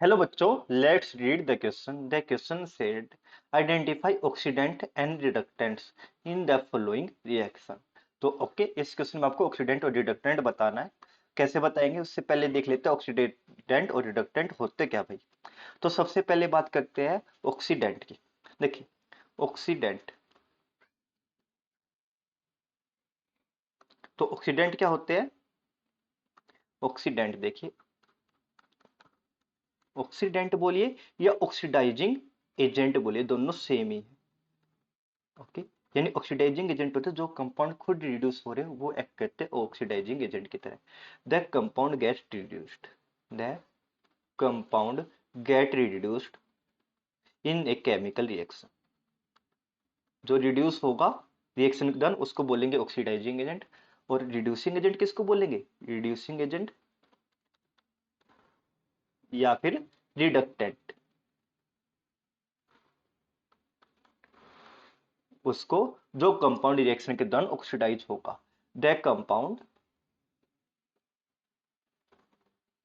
Hello बच्चों, let's read the question. The question said identify oxidant and reductants in the following reaction. तो okay, इस question में आपको oxidant और reductant बताना है। कैसे बताएंगे उससे पहले देख लेते हैं ऑक्सीडेंट और रिडक्टेंट होते क्या भाई। तो सबसे पहले बात करते हैं ऑक्सीडेंट की। देखिए, ऑक्सीडेंट, तो ऑक्सीडेंट क्या होते हैं? ऑक्सीडेंट देखिए, ऑक्सीडेंट बोलिए या ऑक्सीडाइजिंग एजेंट बोलिए, दोनों सेम ही है। ओके, यानी ऑक्सीडाइजिंग एजेंट होते हैं जो कंपाउंड खुद रिड्यूस हो रहे हैं, वो एक्ट करते हैं ऑक्सीडाइजिंग एजेंट की तरह। The compound gate reduced, the compound gate reduced in a chemical reaction. जो रिड्यूस होगा रिएक्शन के दौरान उसको बोलेंगे ऑक्सीडाइजिंग एजेंट। और रिड्यूसिंग एजेंट किसको बोलेंगे? रिड्यूसिंग एजेंट या फिर रिडक्टेंट, उसको जो कंपाउंड रिएक्शन के दौरान ऑक्सीडाइज होगा। The compound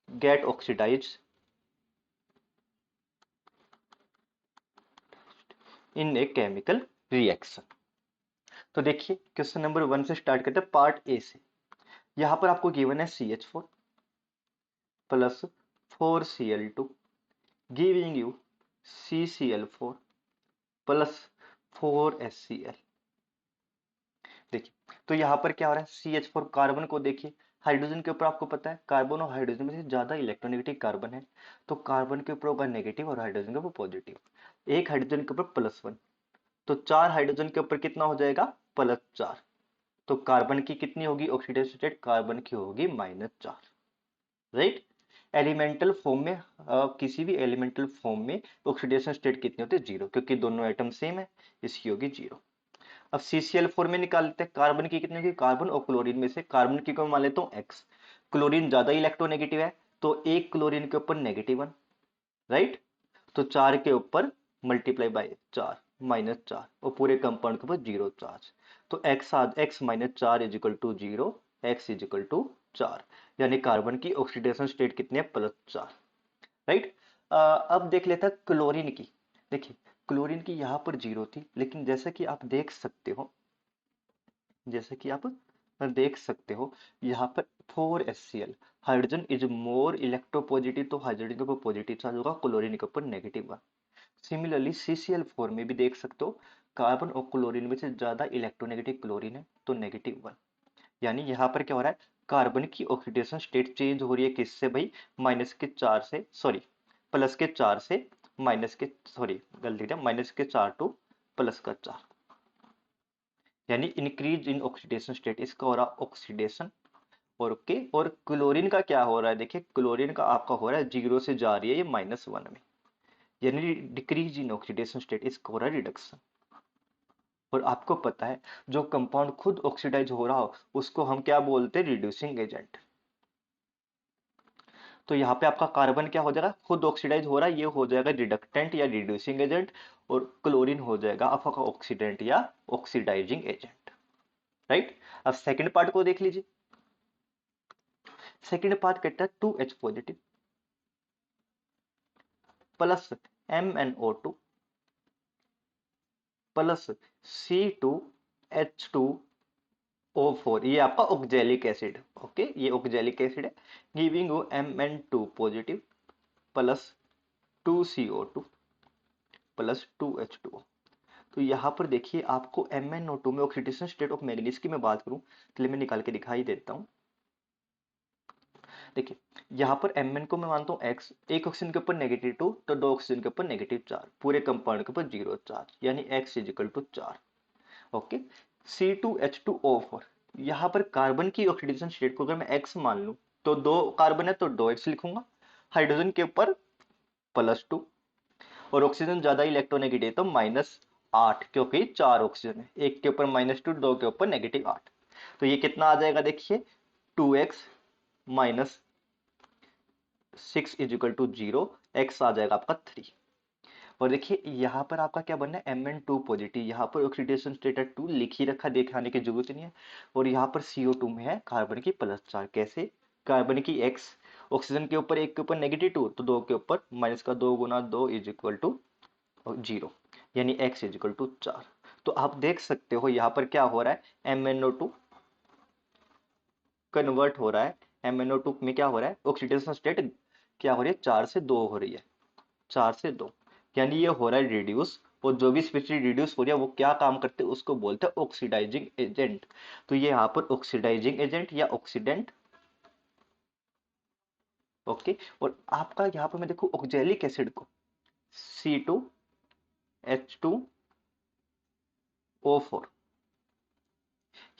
get oxidise in a chemical reaction. तो देखिए, क्वेश्चन नंबर 1 से स्टार्ट करते हैं, पार्ट ए से। यहां पर आपको गिवन है CH4 plus 4Cl2 giving you CCl4 plus 4HCl। देखिए, तो यहां पर क्या हो रहा है, CH4 कार्बन को देखिए, हाइड्रोजन के ऊपर आपको पता है कार्बन और हाइड्रोजन में से ज्यादा इलेक्ट्रोनेगेटिव कार्बन है। तो कार्बन के ऊपर होगा नेगेटिव और हाइड्रोजन के ऊपर पॉजिटिव। एक हाइड्रोजन के ऊपर +1, तो 4 हाइड्रोजन के ऊपर कितना हो जाएगा? +4। तो कार्बन की कितनी होगी ऑक्सीडेशन स्टेट? कार्बन की होगी -4। राइट। एलिमेंटल फॉर्म में किसी भी एलिमेंटल फॉर्म में ऑक्सीडेशन स्टेट कितनी होती है? 0, क्योंकि दोनों एटम सेम है, इसकी होगी 0। अब CCl4 में निकाल लेते हैं, कार्बन की कितनी होगी? कार्बन और क्लोरीन में से कार्बन की को मान लेता हूँ X। क्लोरीन ज्यादा इलेक्ट्रोनेगेटिव है, तो एक क्लोरीन के ऊपर -1। राइट। तो 4 के ऊपर मल्टीप्लाई बाय 4, -4, और पूरे कंपाउंड के ऊपर 0 चार्ज। तो x -4 is equal to 0, x is equal to 4। यानी कार्बन की ऑक्सीडेशन स्टेट कितनी है? +4। राइट। अब देख लेते हैं क्लोरीन की। देखिए, क्लोरीन की यहाँ पर 0 थी, लेकिन जैसे कि आप देख सकते हो यहाँ पर 4HCl, hydrogen is more electropositive, तो हाइड्रोजन के ऊपर पॉजिटिव चार्ज होगा, क्लोरीन के ऊपर नेगेटिव। सिमिलरली CCl4 में भी देख सकते हो, कार्बन और क्लोरीन में से ज्यादा इलेक्ट्रोनेगेटिव क्लोरीन है, तो -1। यानी यहाँ पर क्या हो रहा है, कार्बन की ऑक्सीडेशन स्टेट चेंज हो रही है किससे भाई? -4 से, सॉरी, +4 से माइनस के, सॉरी गलती है, -4 टू +4। यानी इंक्रीज इन ऑक्सीडेशन स्टेट, इसका हो रहा ऑक्सीडेशन। और ओके, और क्लोरीन का क्या हो रहा है? देखिए, क्लोरीन का आपका हो रहा है 0 से जा रही है ये -1 में, यानी डिक्रीज इन ऑक्सीडेशन स्टेट, इसका हो रहा है रिडक्शन। और आपको पता है जो कंपाउंड खुद ऑक्सीडाइज हो रहा हो उसको हम क्या बोलते हैं? Reducing agent. तो यहाँ पे आपका कार्बन क्या हो जाएगा? खुद ऑक्सीडाइज हो रहा है, ये हो जाएगा रिडक्टेंट या रिड्यूसिंग एजेंट। और क्लोरीन हो जाएगा आपका ऑक्सीडेंट या ऑक्सीडाइजिंग एजेंट। राइट। अब सेकंड पार्ट को देख लीजिए। सेकंड पार्ट कहता है 2H positive plus MnO2 plus C2H2O4, ये आपका ऑक्जेलिक एसिड। ओके, ये ऑक्जेलिक एसिड है, giving you Mn2 positive plus 2CO2 plus 2H2O। तो यहाँ पर देखिए, आपको MnO2 में ऑक्सीडेशन स्टेट ऑफ मैग्नीज की मैं बात करूं, तो मैं निकाल के दिखाई देता हूँ। देखिए, यहाँ पर Mn को मैं मानता हूँ x, एक ऑक्सीजन के ऊपर -2, तो दो ऑक्सीजन के ऊपर -4, पूरे कंपाउंड के ऊपर 0 चार्ज, यानी x is equal to 4। Okay. C2H2O4, यहाँ पर कार्बन की ऑक्सीडेशन स्टेट को अगर मैं x मान लूं, तो दो कार्बन है तो 2x लिखूंगा, हाइड्रोजन के ऊपर +2, और ऑक्सीजन ज्यादा इलेक्ट्रोनेगेटिव तो -8, क्योंकि 4 ऑक्सीजन है, एक के ऊपर -2, दो के ऊपर -8। तो ये कितना आ जाएगा? देखिए, 2x minus 6 is equal to 0, x आ जाएगा आपका 3। और देखिए, यहाँ पर आपका क्या बनना है? Mn2 पॉजिटिव, यहाँ पर ऑक्सीडेशन स्टेट 2 लिख ही रखा, दिखाने की जरूरत नहीं है। और यहाँ पर CO2 में है कार्बन की +4, कैसे? कार्बन की x ऑक्सीजन के ऊपर एक के ऊपर -2 तो दो के ऊपर माइनस का 2 गुना 2 इज इक्वल टू 0, यानी x इज इक्वल टू 4। तो आप देख सकते हो यहाँ पर क्या हो रहा है, MnO2 कन्वर्ट हो रहा है, MnO2 में क्या हो रहा है, ऑक्सीडेशन स्टेट क्या हो रही है, 4 से 2 हो रही है, 4 से 2, यानी ये हो रहा है रिड्यूस। और जो भी स्पीशीज रिड्यूस हो रही है वो क्या काम करते हैं, उसको बोलते हैं ऑक्सीडाइजिंग एजेंट। तो ये यहाँ पर ऑक्सीडाइजिंग एजेंट या ऑक्सीडेंट। ओके, और आपका यहाँ पर मैं देखूँ ऑक्जेलिक एसिड को C2H2O4,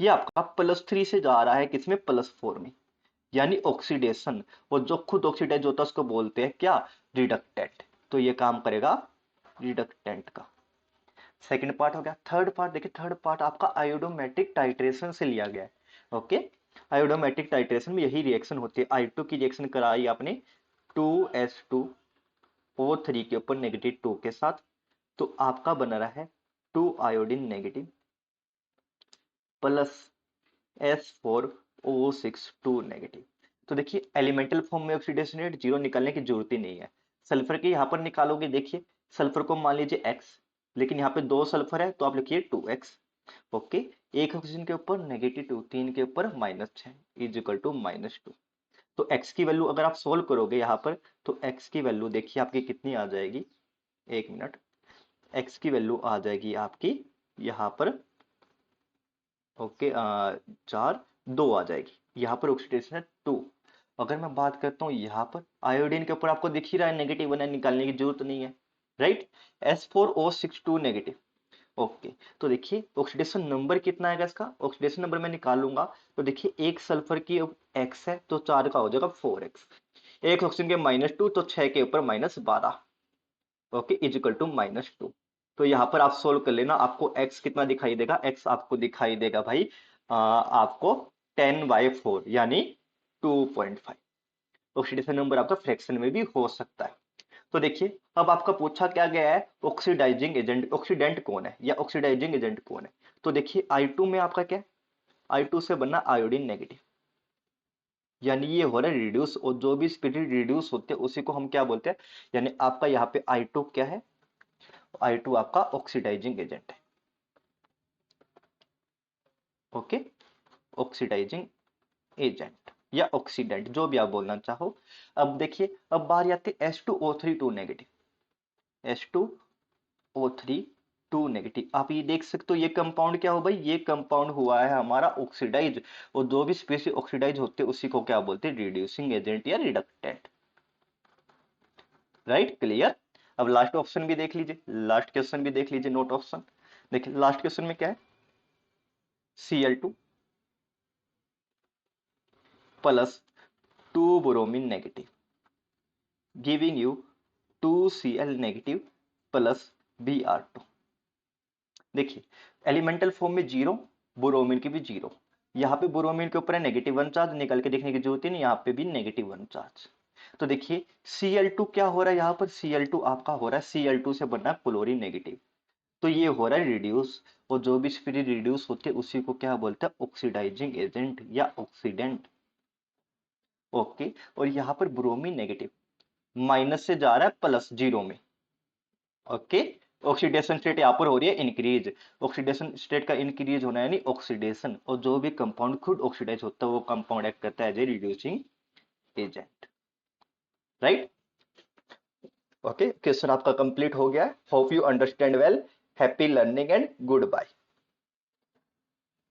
ये आपका +3 से जा रहा है किसमें, +4 में, यानी ऑक्सीडेशन। और जो खुद ऑक्सीडाइज होता है उसको बोलते हैं क्या, रिडक्टेंट। तो ये काम करेगा रिडक्टेंट का। सेकंड पार्ट हो गया। थर्ड पार्ट देखिए, थर्ड पार्ट आपका आयोडोमेटिक टाइट्रेशन से लिया गया है। ओके, आयोडोमेटिक टाइट्रेशन में यही रिएक्शन होती है। I2 की रिएक्शन कराई आपने 2s2O3 के ऊपर -2 के साथ, तो आपका बन रहा है 2 iodine negative plus S4O6 2 negative. तो देखिए एलिमेंटल फॉर्म में ऑक्सीडेशन रेट 0 निकालने की जरूरत ही नहीं है। सल्फर के यहाँ पर निकालोगे, देखिए सल्फर को मान लीजिए x, लेकिन यहाँ पे 2 सल्फर है तो आप लिखिए 2x। ओके, एक ऑक्सीजन के ऊपर -2, 3 के ऊपर -6 इज इक्वल टू -2। तो x की वैल्यू अगर आप सोल्व करोगे यहाँ पर, तो x की वैल्यू देखिए आपकी कितनी आ जाएगी, एक मिनट, x की वैल्यू आ जाएगी आपकी यहाँ पर, ओके 4 2 आ जाएगी। यहाँ पर ऑक्सीडेशन है 2। अगर मैं बात करता हूँ यहाँ पर आयोडीन के ऊपर, आपको दिख ही रहा है -1 है, निकालने की जरूरत नहीं है, राइट, S4O6 2 नेगेटिव। ओके, तो देखिए ऑक्सीडेशन नंबर कितना आएगा इसका, ऑक्सीडेशन नंबर मैं निकालूंगा तो देखिए एक सल्फर की x है तो 4 का हो जाएगा 4x, एक ऑक्सीजन के -2 तो 6 के ऊपर -12, ओके इज इक्वल टू -2। तो यहाँ पर आप सोल्व कर लेना, आपको x कितना दिखाई देगा, x आपको दिखाई देगा भाई आपको 10/4 यानी 2.5। ऑक्सीडेशन नंबर आपका फ्रैक्शन में भी हो सकता है। तो देखिए अब आपका पूछा क्या गया है, ऑक्सीडाइजिंग एजेंट, ऑक्सीडेंट कौन है या ऑक्सीडाइजिंग एजेंट कौन है। तो देखिए I2 में आपका क्या है, I2 से बनना आयोडीन नेगेटिव, यानी ये हो रहा है रिड्यूस, और जो भी स्पीशीज रिड्यूस होते हैं उसी को हम क्या बोलते हैं, यानी आपका यहाँ पे I2 क्या है, I2 आपका ऑक्सीडाइजिंग एजेंट है। ओके, ऑक्सीडाइजिंग एजेंट या ऑक्सीडेंट जो भी आप बोलना चाहो। अब देखिए अब बारी आती है H2O3 2 नेगेटिव, H2O3 2 नेगेटिव। आप ये देख सकते हो ये कंपाउंड क्या हो भाई, ये कंपाउंड हुआ है हमारा ऑक्सीडाइज, और जो भी स्पीशीज ऑक्सीडाइज होते हैं उसी को क्या बोलते हैं, रिड्यूसिंग एजेंट या रिडक्टेंट। Right, clear. अब लास्ट ऑप्शन भी देख लीजिए, लास्ट क्वेश्चन भी देख लीजिए, नोट ऑप्शन देखिए, लास्ट क्वेश्चन में क्या है, Cl2 plus 2 bromine negative giving you 2Cl negative plus Br2। देखिए एलिमेंटल फॉर्म में 0, ब्रोमीन की भी 0, यहाँ पे ब्रोमीन के ऊपर है -1 चार्ज, निकल के देखने की जरूरत ही नहीं, यहाँ पे भी -1 चार्ज। तो देखिए Cl2 क्या हो रहा है, यहाँ पर Cl2 आपका हो रहा है, Cl2 से बनना है क्लोरीन नेगेटिव, तो ये हो रहा है रिड्यूस, और जो भी स्पीशीज रिड्यूस होते हैं उसी को क्या बोलते हैं, ऑक्सीडाइजिंग एजेंट या ऑक्सीडेंट। ओके, और यहाँ पर ब्रोमीन नेगेटिव माइनस से जा रहा है +0 में। ओके, ऑक्सीडेशन स्टेट यहाँ पर हो रही है इंक्रीज, ऑक्सीडेशन स्टेट का इंक्रीज होना है यानी ऑक्सीडेशन, और जो भी कंपाउंड खुद ऑक्सीडाइज होता है वो कंपाउंड एक्ट करता है as a reducing agent. Right, okay, question आपका कंप्लीट हो गया। Hope you understand well. Happy learning and good bye.